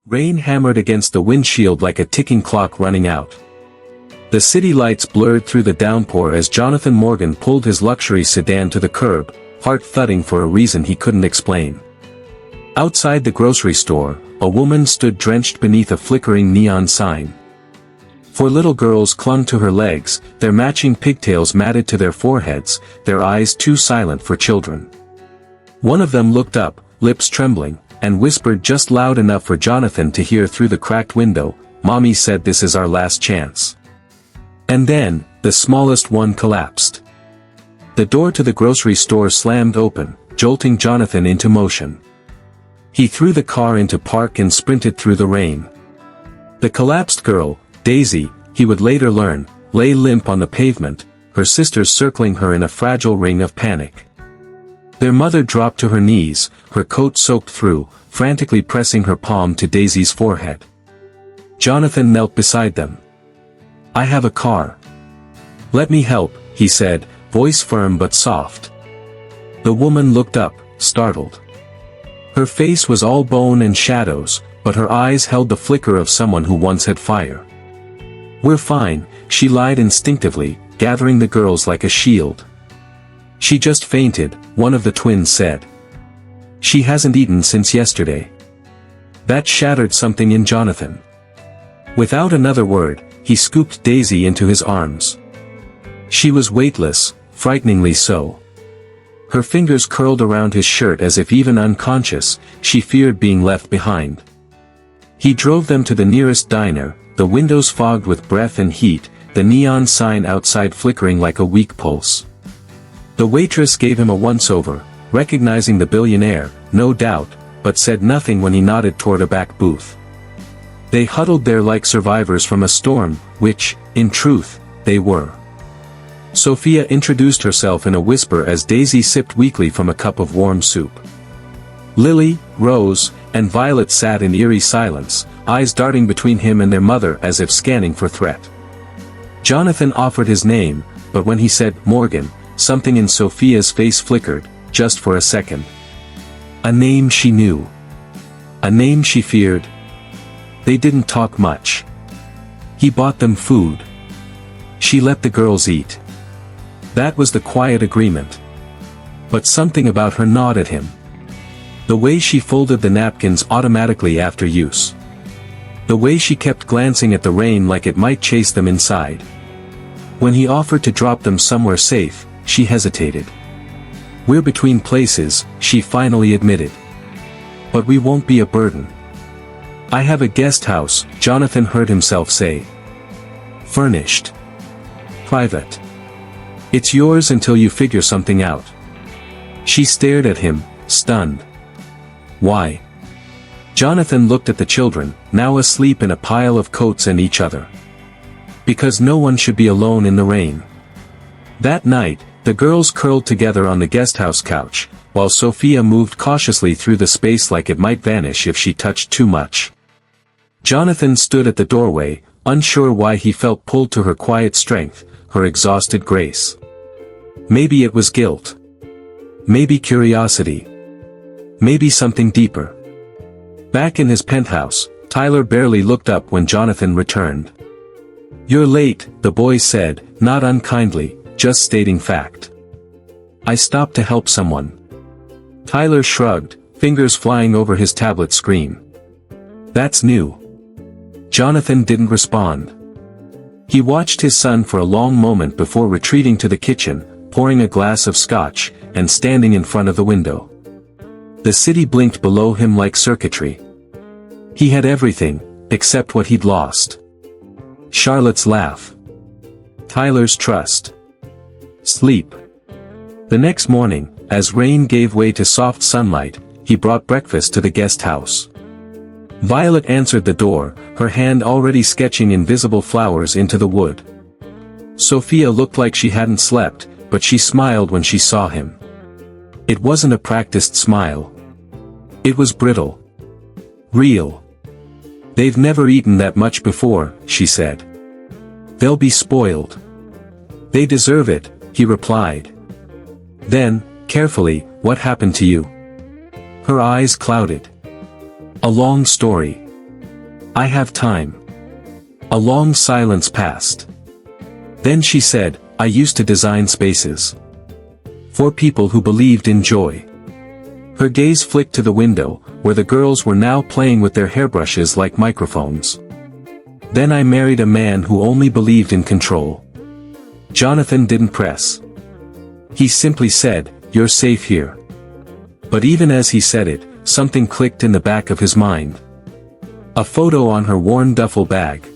Rain hammered against the windshield like a ticking clock running out. The city lights blurred through the downpour as Jonathan Morgan pulled his luxury sedan to the curb, heart thudding for a reason he couldn't explain. Outside the grocery store, a woman stood drenched beneath a flickering neon sign. Four little girls clung to her legs, their matching pigtails matted to their foreheads, their eyes too silent for children. One of them looked up, lips trembling, and whispered just loud enough for Jonathan to hear through the cracked window, "Mommy said this is our last chance." And then, the smallest one collapsed. The door to the grocery store slammed open, jolting Jonathan into motion. He threw the car into park and sprinted through the rain. The collapsed girl, Daisy, he would later learn, lay limp on the pavement, her sisters circling her in a fragile ring of panic. Their mother dropped to her knees, her coat soaked through, frantically pressing her palm to Daisy's forehead. Jonathan knelt beside them. "I have a car. Let me help," he said, voice firm but soft. The woman looked up, startled. Her face was all bone and shadows, but her eyes held the flicker of someone who once had fire. "We're fine," she lied instinctively, gathering the girls like a shield. "She just fainted," one of the twins said. "She hasn't eaten since yesterday." That shattered something in Jonathan. Without another word, he scooped Daisy into his arms. She was weightless, frighteningly so. Her fingers curled around his shirt as if even unconscious, she feared being left behind. He drove them to the nearest diner, the windows fogged with breath and heat, the neon sign outside flickering like a weak pulse. The waitress gave him a once-over, recognizing the billionaire, no doubt, but said nothing when he nodded toward a back booth. They huddled there like survivors from a storm, which, in truth, they were. Sophia introduced herself in a whisper as Daisy sipped weakly from a cup of warm soup. Lily, Rose, and Violet sat in eerie silence, eyes darting between him and their mother as if scanning for threat. Jonathan offered his name, but when he said Morgan, something in Sophia's face flickered, just for a second. A name she knew. A name she feared. They didn't talk much. He bought them food. She let the girls eat. That was the quiet agreement. But something about her gnawed at him. The way she folded the napkins automatically after use. The way she kept glancing at the rain like it might chase them inside. When he offered to drop them somewhere safe, she hesitated. "We're between places," she finally admitted. "But we won't be a burden." "I have a guest house," Jonathan heard himself say. "Furnished. Private. It's yours until you figure something out." She stared at him, stunned. "Why?" Jonathan looked at the children, now asleep in a pile of coats and each other. "Because no one should be alone in the rain." That night, the girls curled together on the guesthouse couch, while Sophia moved cautiously through the space like it might vanish if she touched too much. Jonathan stood at the doorway, unsure why he felt pulled to her quiet strength, her exhausted grace. Maybe it was guilt. Maybe curiosity. Maybe something deeper. Back in his penthouse, Tyler barely looked up when Jonathan returned. "You're late," the boy said, not unkindly, just stating fact. "I stopped to help someone." Tyler shrugged, fingers flying over his tablet screen. "That's new." Jonathan didn't respond. He watched his son for a long moment before retreating to the kitchen, pouring a glass of scotch, and standing in front of the window. The city blinked below him like circuitry. He had everything, except what he'd lost. Charlotte's laugh. Tyler's trust. Sleep. The next morning, as rain gave way to soft sunlight, he brought breakfast to the guest house. Violet answered the door, her hand already sketching invisible flowers into the wood. Sophia looked like she hadn't slept, but she smiled when she saw him. It wasn't a practiced smile. It was brittle. Real. "They've never eaten that much before," she said. "They'll be spoiled." "They deserve it," he replied. Then, carefully, "What happened to you?" Her eyes clouded. "A long story. I have time. A long silence passed. Then she said, I used to design spaces. For people who believed in joy. Her gaze flicked to the window, where the girls were now playing with their hairbrushes like microphones. Then I married a man who only believed in control. Jonathan didn't press. He simply said, you're safe here. But even as he said it, something clicked in the back of his mind. A photo on her worn duffel bag.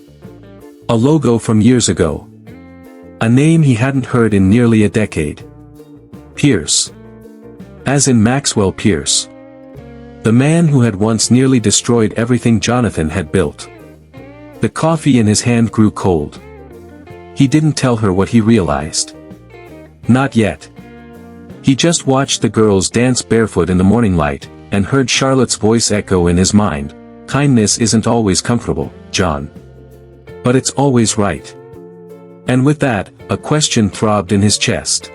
A logo from years ago. A name he hadn't heard in nearly a decade. Pierce. As in Maxwell Pierce. The man who had once nearly destroyed everything Jonathan had built. The coffee in his hand grew cold. He didn't tell her what he realized. Not yet. He just watched the girls dance barefoot in the morning light, and heard Charlotte's voice echo in his mind, kindness isn't always comfortable, John. But it's always right. And with that, a question throbbed in his chest.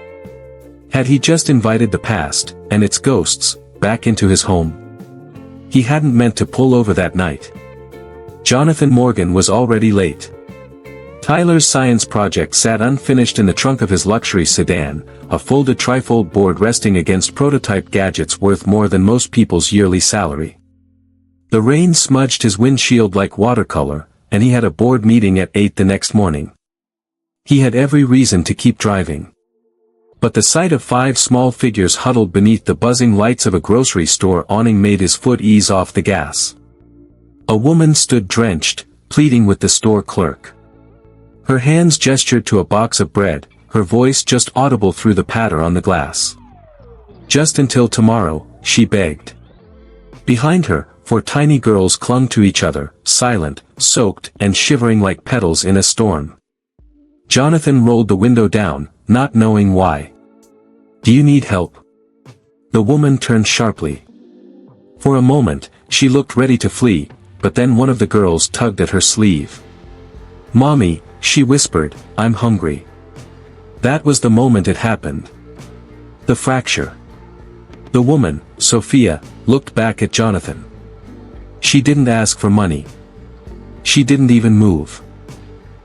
Had he just invited the past, and its ghosts, back into his home? He hadn't meant to pull over that night. Jonathan Morgan was already late. Tyler's science project sat unfinished in the trunk of his luxury sedan, a folded trifold board resting against prototype gadgets worth more than most people's yearly salary. The rain smudged his windshield like watercolor, and he had a board meeting at 8 the next morning. He had every reason to keep driving. But the sight of 5 small figures huddled beneath the buzzing lights of a grocery store awning made his foot ease off the gas. A woman stood drenched, pleading with the store clerk. Her hands gestured to a box of bread, her voice just audible through the patter on the glass. Just until tomorrow, she begged. Behind her, 4 tiny girls clung to each other, silent, soaked, and shivering like petals in a storm. Jonathan rolled the window down, not knowing why. Do you need help? The woman turned sharply. For a moment, she looked ready to flee, but then one of the girls tugged at her sleeve. Mommy, she whispered, I'm hungry. That was the moment it happened. The fracture. The woman, Sophia, looked back at Jonathan. She didn't ask for money. She didn't even move.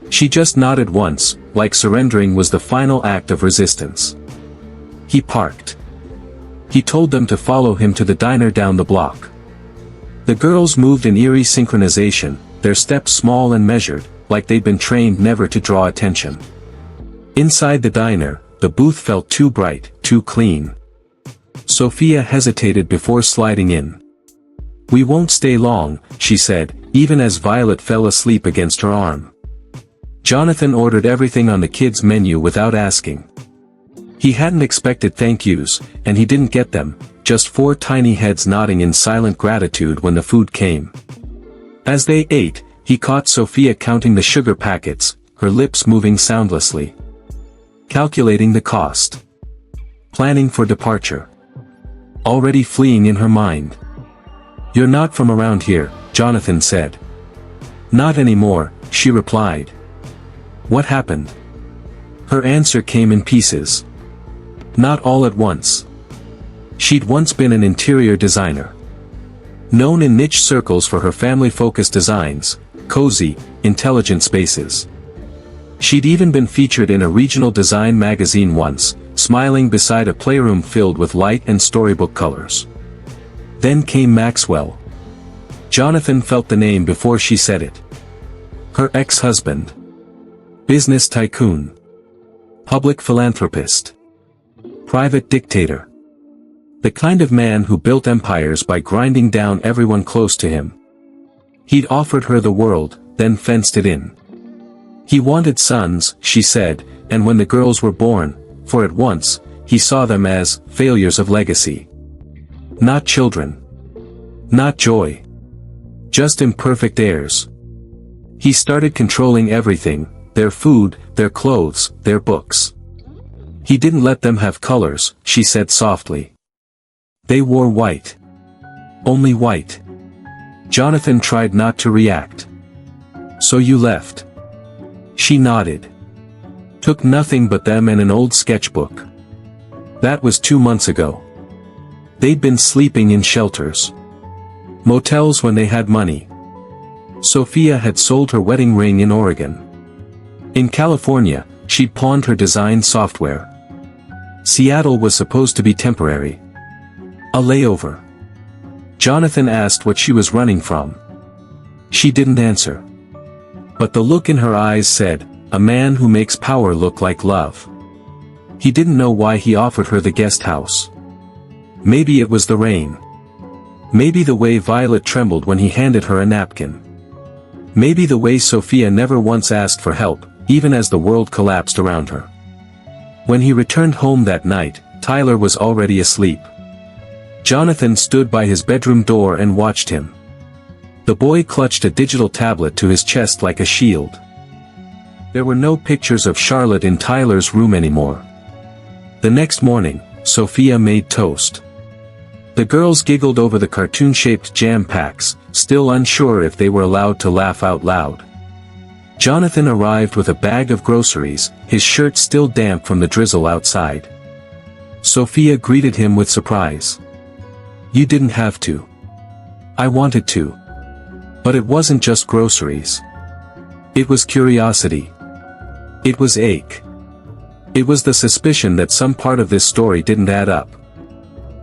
She just nodded once, like surrendering was the final act of resistance. He parked. He told them to follow him to the diner down the block. The girls moved in eerie synchronization, their steps small and measured, like they'd been trained never to draw attention. Inside the diner, the booth felt too bright, too clean. Sophia hesitated before sliding in. We won't stay long, she said, even as Violet fell asleep against her arm. Jonathan ordered everything on the kids' menu without asking. He hadn't expected thank yous, and he didn't get them, just 4 tiny heads nodding in silent gratitude when the food came. As they ate, he caught Sophia counting the sugar packets, her lips moving soundlessly. Calculating the cost. Planning for departure. Already fleeing in her mind. You're not from around here, Jonathan said. Not anymore, she replied. What happened? Her answer came in pieces. Not all at once. She'd once been an interior designer. Known in niche circles for her family-focused designs, cozy, intelligent spaces. She'd even been featured in a regional design magazine once, smiling beside a playroom filled with light and storybook colors. Then came Maxwell. Jonathan felt the name before she said it. Her ex-husband. Business tycoon. Public philanthropist. Private dictator. The kind of man who built empires by grinding down everyone close to him. He'd offered her the world, then fenced it in. He wanted sons, she said, and when the girls were born, for at once, he saw them as failures of legacy. Not children. Not joy. Just imperfect heirs. He started controlling everything, their food, their clothes, their books. He didn't let them have colors, she said softly. They wore white. Only white. Jonathan tried not to react. So you left. She nodded. Took nothing but them and an old sketchbook. That was 2 months ago. They'd been sleeping in shelters. Motels when they had money. Sophia had sold her wedding ring in Oregon. In California, she'd pawned her design software. Seattle was supposed to be temporary. A layover. Jonathan asked what she was running from. She didn't answer. But the look in her eyes said, a man who makes power look like love. He didn't know why he offered her the guest house. Maybe it was the rain. Maybe the way Violet trembled when he handed her a napkin. Maybe the way Sophia never once asked for help, even as the world collapsed around her. When he returned home that night, Tyler was already asleep. Jonathan stood by his bedroom door and watched him. The boy clutched a digital tablet to his chest like a shield. There were no pictures of Charlotte in Tyler's room anymore. The next morning, Sophia made toast. The girls giggled over the cartoon-shaped jam packs, still unsure if they were allowed to laugh out loud. Jonathan arrived with a bag of groceries, his shirt still damp from the drizzle outside. Sophia greeted him with surprise. You didn't have to. I wanted to. But it wasn't just groceries. It was curiosity. It was ache. It was the suspicion that some part of this story didn't add up.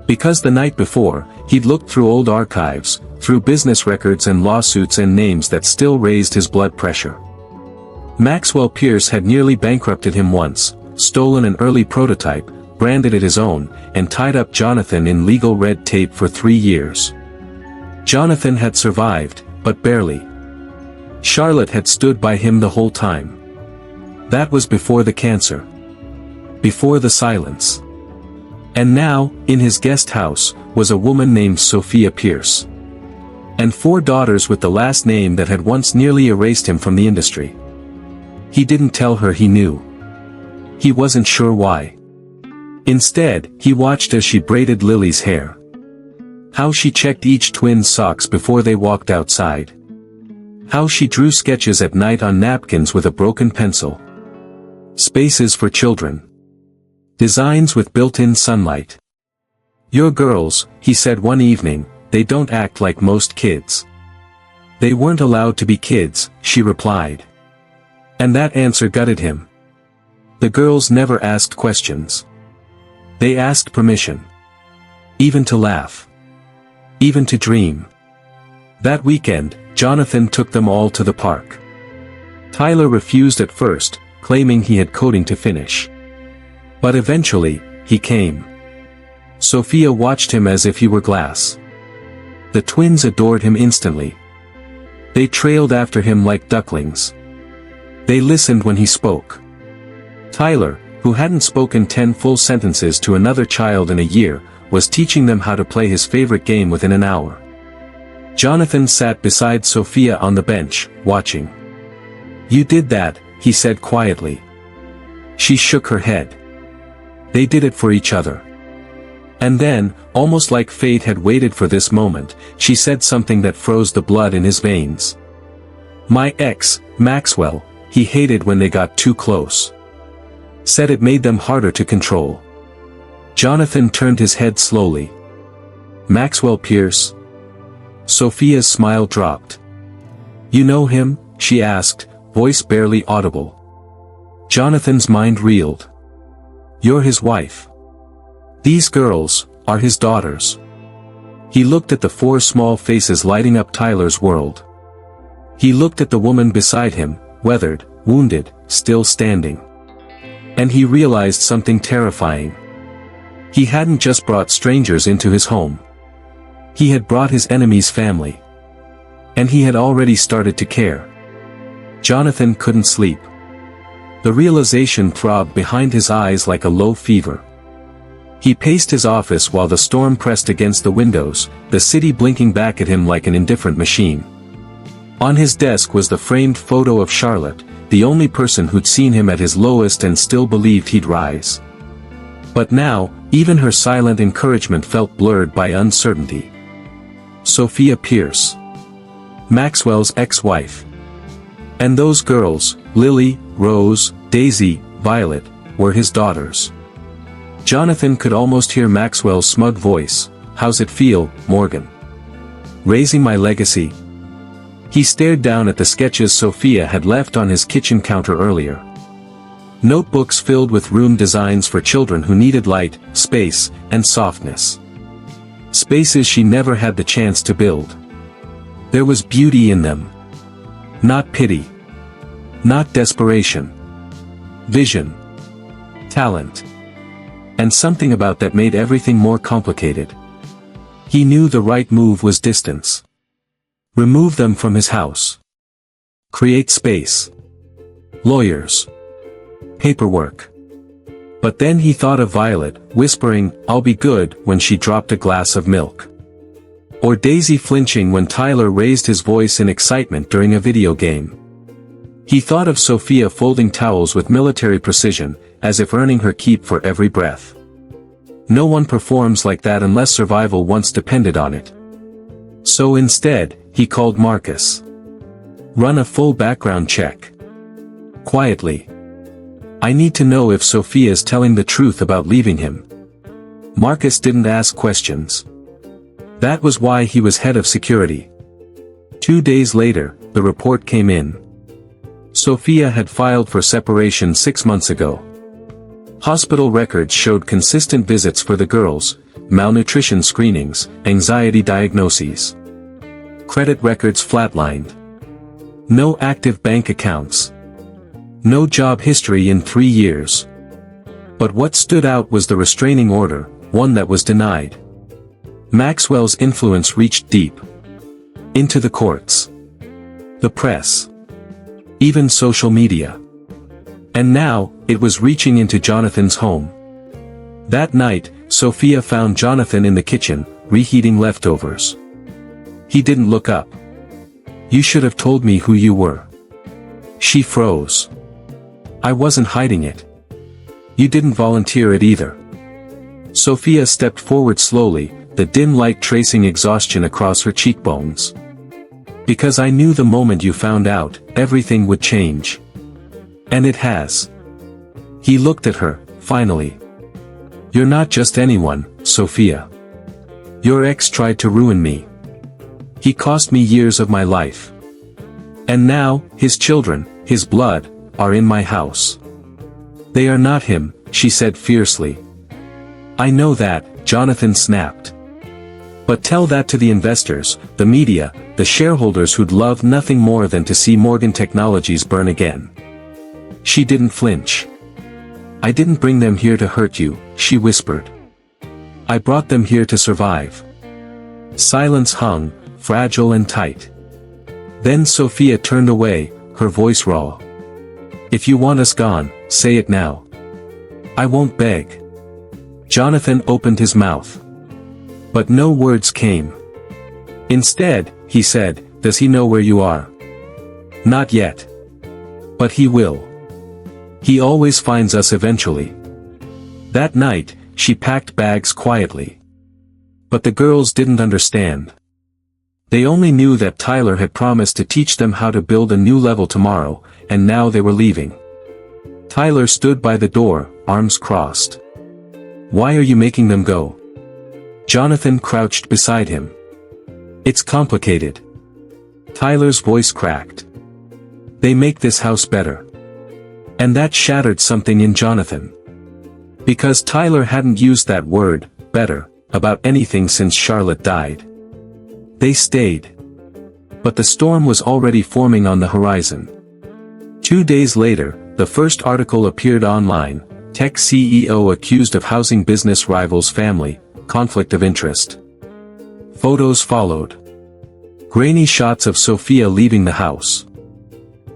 Because the night before, he'd looked through old archives, through business records and lawsuits and names that still raised his blood pressure. Maxwell Pierce had nearly bankrupted him once, stolen an early prototype, branded it his own, and tied up Jonathan in legal red tape for 3 years. Jonathan had survived, but barely. Charlotte had stood by him the whole time. That was before the cancer. Before the silence. And now, in his guest house, was a woman named Sophia Pierce. And 4 daughters with the last name that had once nearly erased him from the industry. He didn't tell her he knew. He wasn't sure why. Instead, he watched as she braided Lily's hair. How she checked each twin's socks before they walked outside. How she drew sketches at night on napkins with a broken pencil. Spaces for children. Designs with built-in sunlight. Your girls, he said one evening, they don't act like most kids. They weren't allowed to be kids, she replied. And that answer gutted him. The girls never asked questions. They asked permission. Even to laugh. Even to dream. That weekend, Jonathan took them all to the park. Tyler refused at first, claiming he had coding to finish. But eventually, he came. Sophia watched him as if he were glass. The twins adored him instantly. They trailed after him like ducklings. They listened when he spoke. Tyler, who hadn't spoken 10 full sentences to another child in a year, was teaching them how to play his favorite game within an hour. Jonathan sat beside Sophia on the bench, watching. You did that, he said quietly. She shook her head. They did it for each other. And then, almost like fate had waited for this moment, she said something that froze the blood in his veins. My ex, Maxwell, he hated when they got too close. Said it made them harder to control. Jonathan turned his head slowly. Maxwell Pierce? Sophia's smile dropped. You know him? She asked, voice barely audible. Jonathan's mind reeled. You're his wife. These girls are his daughters. He looked at the 4 small faces lighting up Tyler's world. He looked at the woman beside him, weathered, wounded, still standing. And he realized something terrifying. He hadn't just brought strangers into his home. He had brought his enemy's family. And he had already started to care. Jonathan couldn't sleep. The realization throbbed behind his eyes like a low fever. He paced his office while the storm pressed against the windows, the city blinking back at him like an indifferent machine. On his desk was the framed photo of Charlotte, the only person who'd seen him at his lowest and still believed he'd rise. But now, even her silent encouragement felt blurred by uncertainty. Sophia Pierce. Maxwell's ex-wife. And those girls, Lily, Rose, Daisy, Violet, were his daughters. Jonathan could almost hear Maxwell's smug voice, how's it feel, Morgan? Raising my legacy? He stared down at the sketches Sophia had left on his kitchen counter earlier. Notebooks filled with room designs for children who needed light, space, and softness. Spaces she never had the chance to build. There was beauty in them. Not pity. Not desperation. Vision. Talent. And something about that made everything more complicated. He knew the right move was distance. Remove them from his house. Create space. Lawyers. Paperwork. But then he thought of Violet, whispering, "I'll be good," when she dropped a glass of milk. Or Daisy flinching when Tyler raised his voice in excitement during a video game. He thought of Sophia folding towels with military precision, as if earning her keep for every breath. No one performs like that unless survival once depended on it. So instead, he called Marcus. Run a full background check. Quietly. I need to know if Sophia's telling the truth about leaving him. Marcus didn't ask questions. That was why he was head of security. 2 days later, the report came in. Sophia had filed for separation 6 months ago. Hospital records showed consistent visits for the girls, malnutrition screenings, anxiety diagnoses. Credit records flatlined. No active bank accounts. No job history in 3 years. But what stood out was the restraining order, one that was denied. Maxwell's influence reached deep. Into the courts. The press. Even social media. And now, it was reaching into Jonathan's home. That night, Sophia found Jonathan in the kitchen, reheating leftovers. He didn't look up. "You should have told me who you were." She froze. "I wasn't hiding it. You didn't volunteer it either." Sophia stepped forward slowly, the dim light tracing exhaustion across her cheekbones. "Because I knew the moment you found out, everything would change. And it has." He looked at her, finally. "You're not just anyone, Sophia. Your ex tried to ruin me. He cost me years of my life. And now, his children, his blood, are in my house. They are not him," she said fiercely. "I know that," Jonathan snapped. "But tell that to the investors, the media, the shareholders who'd love nothing more than to see Morgan Technologies burn again." She didn't flinch. "I didn't bring them here to hurt you," she whispered. "I brought them here to survive." Silence hung, fragile and tight. Then Sophia turned away, her voice raw. "If you want us gone, say it now. I won't beg." Jonathan opened his mouth. But no words came. Instead, he said, "Does he know where you are?" "Not yet. But he will. He always finds us eventually." That night, she packed bags quietly. But the girls didn't understand. They only knew that Tyler had promised to teach them how to build a new level tomorrow, and now they were leaving. Tyler stood by the door, arms crossed. "Why are you making them go?" Jonathan crouched beside him. "It's complicated." Tyler's voice cracked. "They make this house better." And that shattered something in Jonathan. Because Tyler hadn't used that word, better, about anything since Charlotte died. They stayed. But the storm was already forming on the horizon. 2 days later, the first article appeared online, tech CEO accused of housing business rivals family, conflict of interest. Photos followed. Grainy shots of Sophia leaving the house.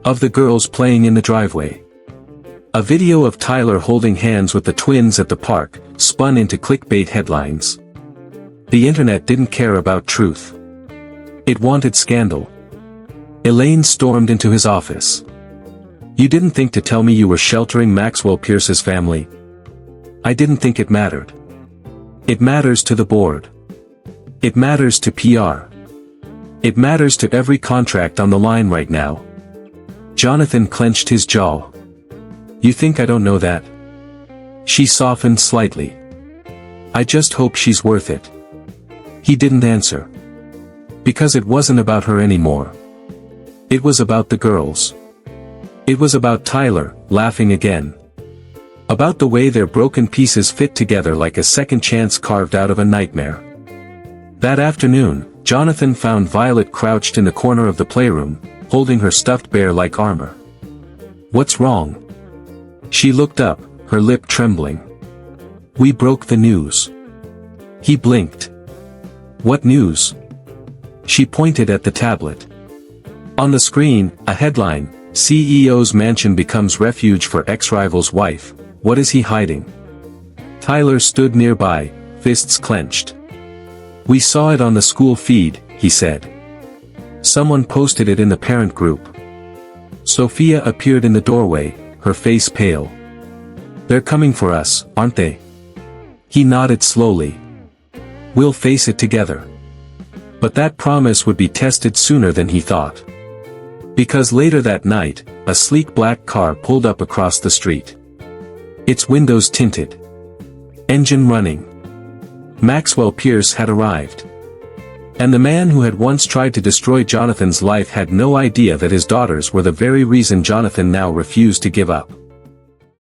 Of the girls playing in the driveway. A video of Tyler holding hands with the twins at the park, spun into clickbait headlines. The internet didn't care about truth. It wanted scandal. Elaine stormed into his office. "You didn't think to tell me you were sheltering Maxwell Pierce's family?" "I didn't think it mattered." "It matters to the board. It matters to PR. It matters to every contract on the line right now." Jonathan clenched his jaw. "You think I don't know that?" She softened slightly. "I just hope she's worth it." He didn't answer. Because it wasn't about her anymore. It was about the girls. It was about Tyler, laughing again. About the way their broken pieces fit together like a second chance carved out of a nightmare. That afternoon, Jonathan found Violet crouched in the corner of the playroom, holding her stuffed bear like armor. "What's wrong?" She looked up, her lip trembling. "We broke the news." He blinked. "What news?" She pointed at the tablet. On the screen, a headline, "CEO's mansion becomes refuge for ex-rival's wife. What is he hiding?" Tyler stood nearby, fists clenched. "We saw it on the school feed," he said. "Someone posted it in the parent group." Sophia appeared in the doorway, her face pale. "They're coming for us, aren't they?" He nodded slowly. "We'll face it together." But that promise would be tested sooner than he thought. Because later that night, a sleek black car pulled up across the street. Its windows tinted. Engine running. Maxwell Pierce had arrived. And the man who had once tried to destroy Jonathan's life had no idea that his daughters were the very reason Jonathan now refused to give up.